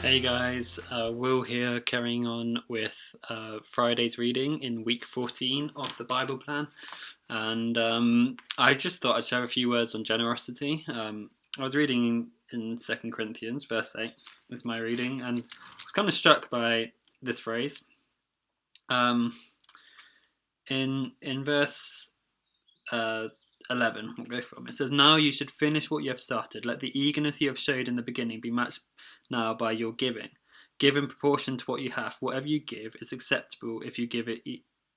Hey guys, Will here, carrying on with Friday's reading in week 14 of the Bible plan. And I just thought I'd share a few words on generosity. I was reading in 2 Corinthians, verse 8 is my reading, and I was kind of struck by this phrase. In verse 11, we'll go from. It says, "Now you should finish what you have started. Let the eagerness you have showed in the beginning be matched now by your giving. Give in proportion to what you have. Whatever you give is acceptable if you give it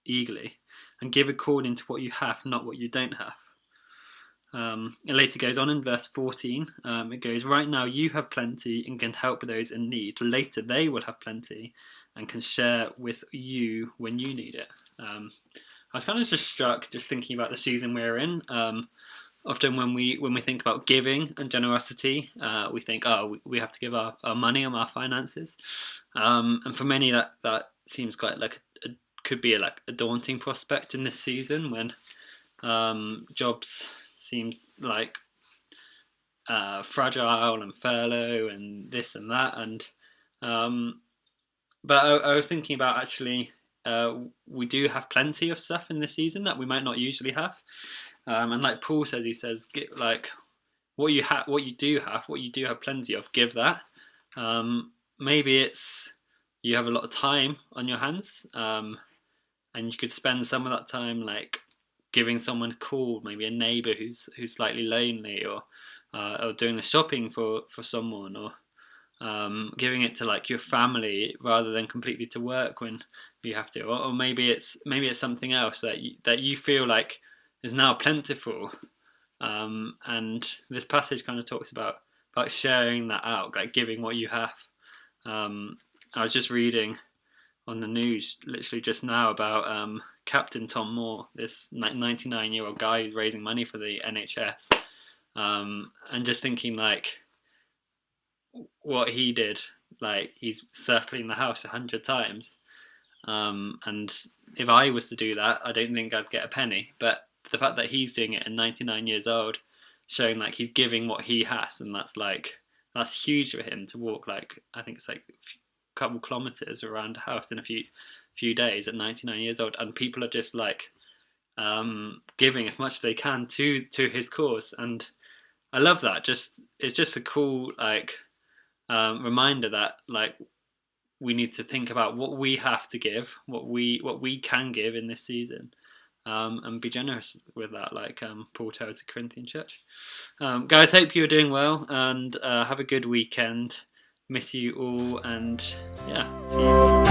eagerly. And give according to what you have, not what you don't have." It later goes on in verse 14. It goes, "Right now you have plenty and can help those in need. Later they will have plenty and can share with you when you need it." I was kind of just struck just thinking about the season we're in. Often when we think about giving and generosity, we think, we have to give our money and our finances. And for many, that seems quite like could be a daunting prospect in this season when jobs seems like fragile and furlough and this and that. And but I was thinking about actually. We do have plenty of stuff in this season that we might not usually have, and like Paul says, he says, what you do have plenty of, give that. Maybe it's you have a lot of time on your hands, and you could spend some of that time like giving someone a call, maybe a neighbour who's slightly lonely, or doing the shopping for someone, or giving it to like your family rather than completely to work when you have to, or maybe it's something else that you feel like is now plentiful, and this passage kind of talks about sharing that out, like giving what you have. I was just reading on the news literally just now about Captain Tom Moore, this 99-year-old guy who's raising money for the NHS, and just thinking like what he did, like he's circling the house 100 times, and if I was to do that, I don't think I'd get a penny. But the fact that he's doing it at 99 years old, showing like he's giving what he has, and that's huge for him to walk, like I think it's like a couple kilometers around the house in a few days at 99 years old, and people are just like giving as much as they can to his cause. And I love that. It's just a cool like reminder that like we need to think about what we have to give, what we can give in this season, and be generous with that, like Paul tells the Corinthian church. Guys, hope you're doing well, and have a good weekend. Miss you all, and yeah, see you soon.